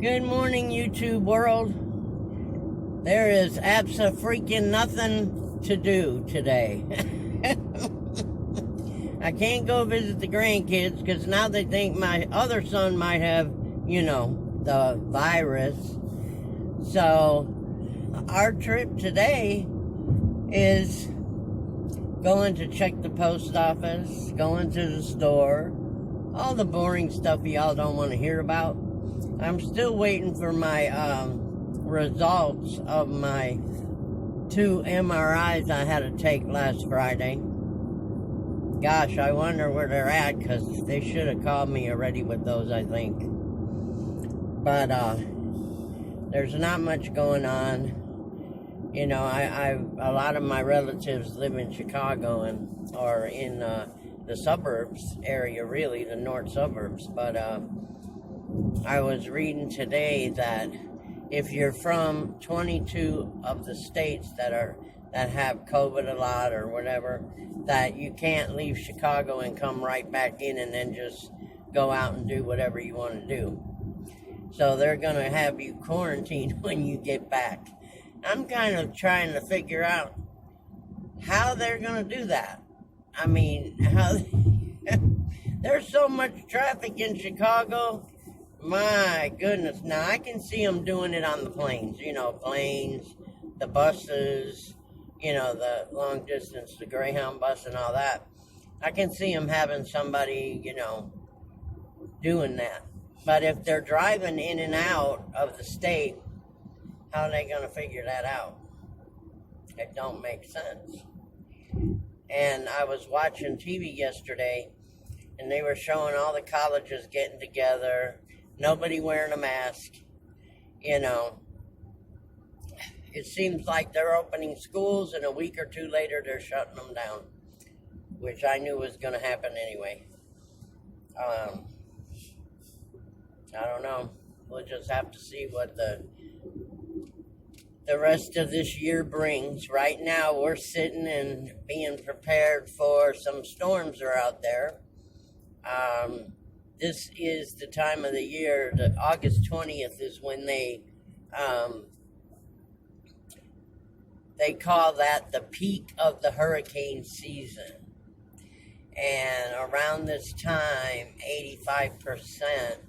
Good morning, YouTube world. There is Absa freaking nothing to do today. I can't go visit the grandkids because now they think my other son might have, the virus. So our trip today is going to check the post office, going to the store, all the boring stuff y'all don't want to hear about. I'm still waiting for my results of my 2 MRIs I had to take last Friday. Gosh, I wonder where they're at, because they should have called me already with those, I think. But there's not much going on. A lot of my relatives live in Chicago or in the suburbs area, really, the north suburbs. But I was reading today that if you're from 22 of the states that have COVID a lot or whatever, that you can't leave Chicago and come right back in and then just go out and do whatever you want to do. So they're going to have you quarantined when you get back. I'm kind of trying to figure out how they're going to do that. I mean, there's so much traffic in Chicago. My goodness. Now, I can see them doing it on the planes. Planes, the buses, the long distance, the Greyhound bus and all that. I can see them having somebody, doing that. But if they're driving in and out of the state, how are they going to figure that out? It don't make sense. And I was watching TV yesterday, and they were showing all the colleges getting together, nobody wearing a mask. It seems like they're opening schools, and a week or two later they're shutting them down, which I knew was going to happen anyway. I don't know. We'll just have to see what the rest of this year brings. Right now, we're sitting and being prepared for some storms are out there. This is the time of the year, August 20th is when they call that the peak of the hurricane season. And around this time, 85%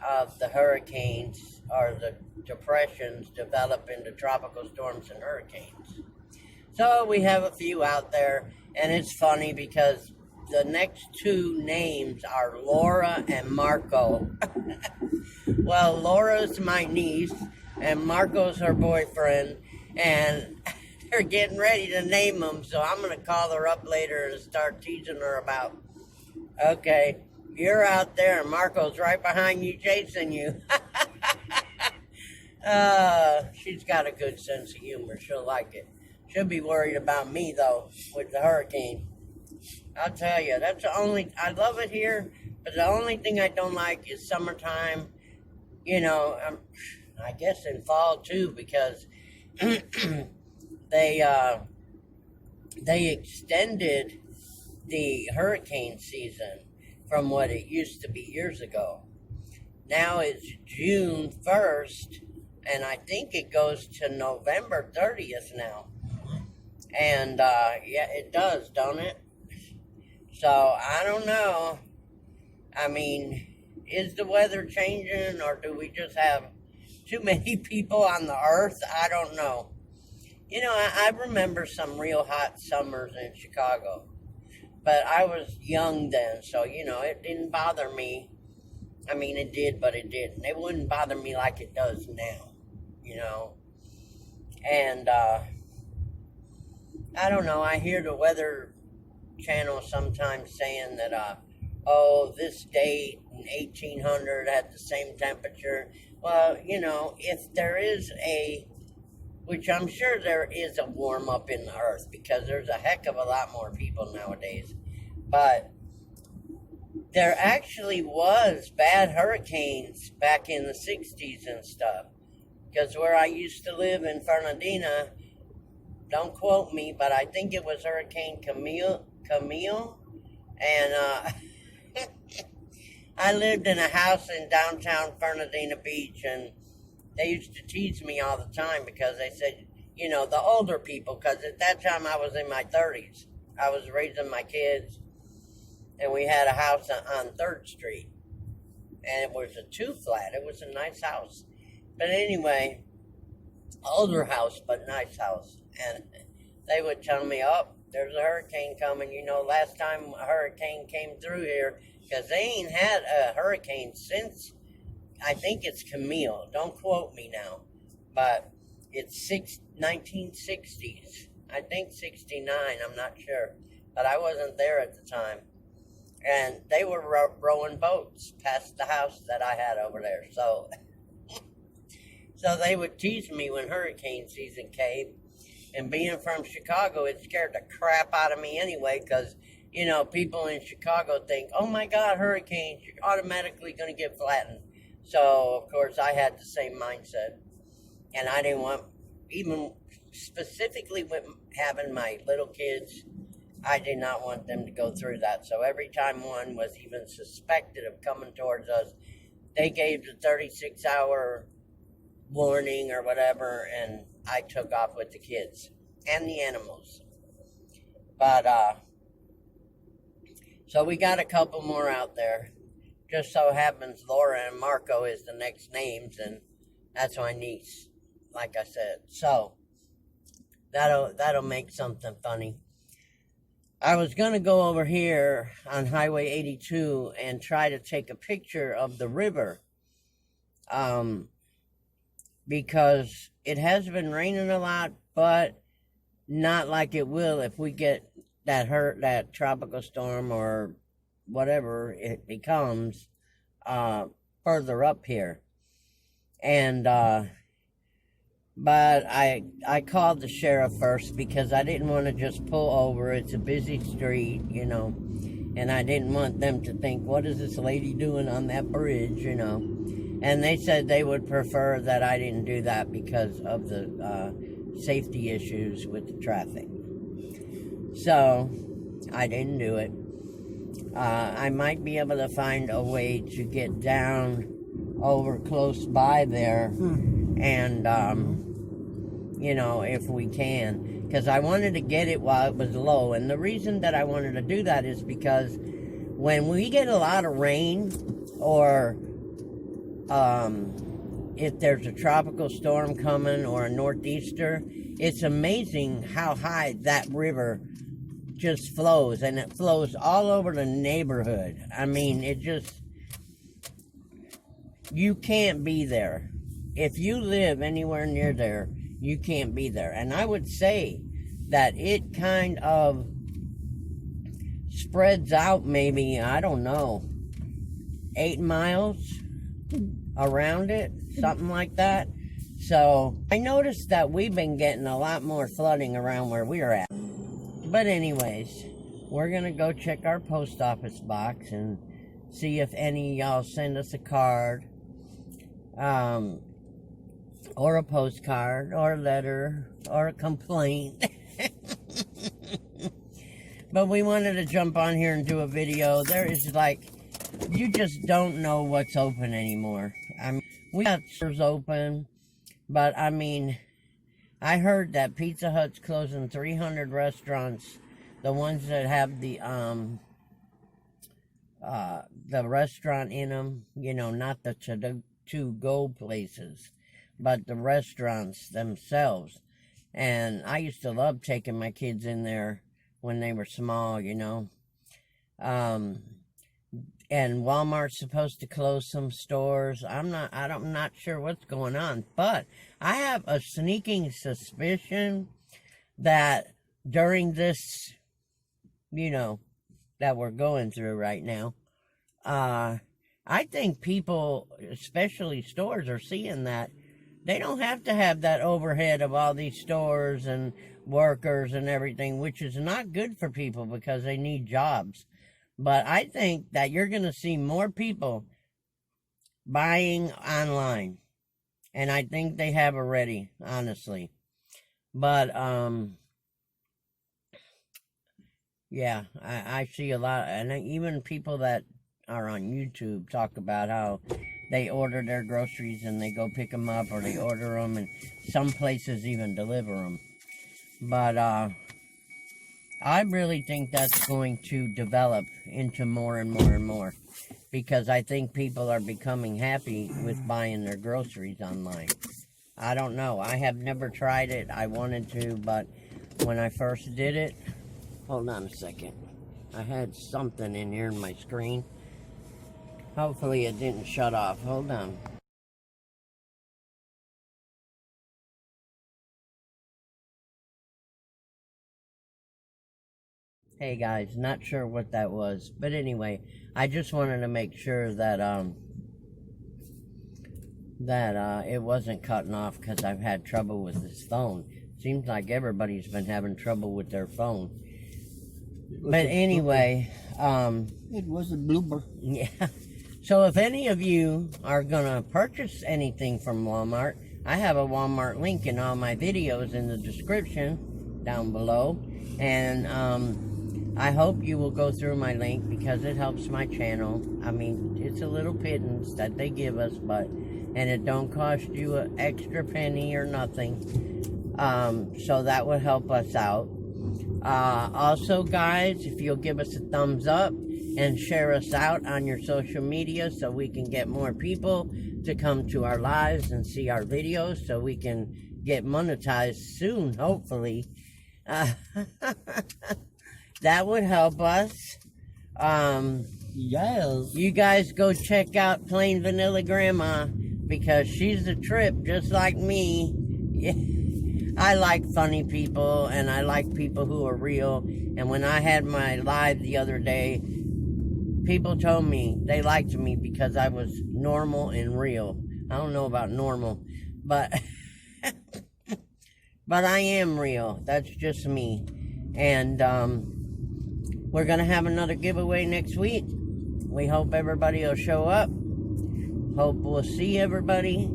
of the hurricanes or the depressions develop into tropical storms and hurricanes. So we have a few out there, and it's funny because the next two names are Laura and Marco. Well, Laura's my niece, and Marco's her boyfriend, and they're getting ready to name them, so I'm going to call her up later and start teasing her about, okay, you're out there, and Marco's right behind you chasing you. She's got a good sense of humor. She'll like it. She'll be worried about me, though, with the hurricane. I'll tell you, that's the only, I love it here, but the only thing I don't like is summertime, I guess in fall too, because they extended the hurricane season from what it used to be years ago. Now it's June 1st, and I think it goes to November 30th now. And yeah, it does, don't it? So, I don't know. I mean, is the weather changing, or do we just have too many people on the earth? I don't know. I remember some real hot summers in Chicago. But I was young then, so, it didn't bother me. I mean, it did, but it didn't. It wouldn't bother me like it does now, And, I don't know, I hear the weather channel sometimes saying that, this date in 1800 had the same temperature. Well, if there is which I'm sure there is a warm up in the earth, because there's a heck of a lot more people nowadays. But there actually was bad hurricanes back in the 60s and stuff. Because where I used to live in Fernandina, don't quote me, but I think it was Hurricane Camille, and I lived in a house in downtown Fernandina Beach, and they used to tease me all the time because they said, you know, the older people, because at that time I was in my 30s. I was raising my kids, and we had a house on 3rd Street, and it was a 2-flat. It was a nice house. But anyway, older house, but nice house. And they would tell me, oh, there's a hurricane coming. You know, last time a hurricane came through here, because they ain't had a hurricane since, I think it's Camille. Don't quote me now. But it's 1960s. I think 69, I'm not sure. But I wasn't there at the time. And they were rowing boats past the house that I had over there. So they would tease me when hurricane season came. And being from Chicago, it scared the crap out of me anyway, because, you know, people in Chicago think, oh my God, hurricanes, you're automatically going to get flattened. So, of course, I had the same mindset. And I didn't want, even specifically with having my little kids, I did not want them to go through that. So every time one was even suspected of coming towards us, they gave the 36-hour warning or whatever, and I took off with the kids and the animals. But, so we got a couple more out there. Just so happens Laura and Marco is the next names, and that's my niece, like I said. So that'll make something funny. I was going to go over here on Highway 82 and try to take a picture of the river, because it has been raining a lot, but not like it will if we get that tropical storm or whatever it becomes further up here. And but I called the sheriff first because I didn't want to just pull over. It's a busy street, you know, and I didn't want them to think, what is this lady doing on that bridge, you know. And they said they would prefer that I didn't do that because of the safety issues with the traffic. So I didn't do it. I might be able to find a way to get down over close by there, and you know, if we can, because I wanted to get it while it was low. And the reason that I wanted to do that is because when we get a lot of rain, or if there's a tropical storm coming or a northeaster, it's amazing how high that river just flows, and it flows all over the neighborhood. I mean, it just, you can't be there. If you live anywhere near there, you can't be there. And I would say that it kind of spreads out maybe, I don't know, 8 miles around it, something like that. So I noticed that we've been getting a lot more flooding around where we're at. But anyways, we're going to go check our post office box and see if any of y'all send us a card, or a postcard, or a letter, or a complaint. But we wanted to jump on here and do a video. There is like, you just don't know what's open anymore. I mean, we got stores open, but I mean, I heard that Pizza Hut's closing 300 restaurants, the ones that have the restaurant in them, you know, not the to-go places, but the restaurants themselves. And I used to love taking my kids in there when they were small, you know. And Walmart's supposed to close some stores. I'm not sure what's going on, but I have a sneaking suspicion that during this, you know, that we're going through right now, I think people, especially stores, are seeing that they don't have to have that overhead of all these stores and workers and everything, which is not good for people because they need jobs. But I think that you're going to see more people buying online. And I think they have already, honestly. But, yeah, I see a lot. And even people that or on YouTube talk about how they order their groceries and they go pick them up, or they order them, and some places even deliver them. But I really think that's going to develop into more and more and more, because I think people are becoming happy with buying their groceries online. I don't know. I have never tried it. I wanted to, but when I first did it, hold on a second. I had something in here in my screen. Hopefully it didn't shut off. Hold on. Hey guys, not sure what that was, but anyway, I just wanted to make sure that it wasn't cutting off, because I've had trouble with this phone. Seems like everybody's been having trouble with their phone. But anyway, it was a blooper. Yeah. So if any of you are gonna purchase anything from Walmart, I have a Walmart link in all my videos in the description down below, and I hope you will go through my link, because it helps my channel. I mean, it's a little pittance that they give us, and it don't cost you an extra penny or nothing. So that would help us out. Also, guys, if you'll give us a thumbs up and share us out on your social media, so we can get more people to come to our lives and see our videos, so we can get monetized soon, hopefully. That would help us. Yes. You guys go check out Plain Vanilla Grandma, because she's a trip just like me. I like funny people, and I like people who are real. And when I had my live the other day, people told me they liked me because I was normal and real. I don't know about normal, but but I am real. That's just me. And we're going to have another giveaway next week. We hope everybody will show up. Hope we'll see everybody.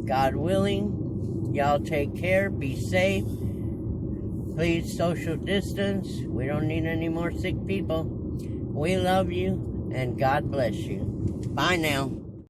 God willing. Y'all take care. Be safe. Please social distance. We don't need any more sick people. We love you, and God bless you. Bye now.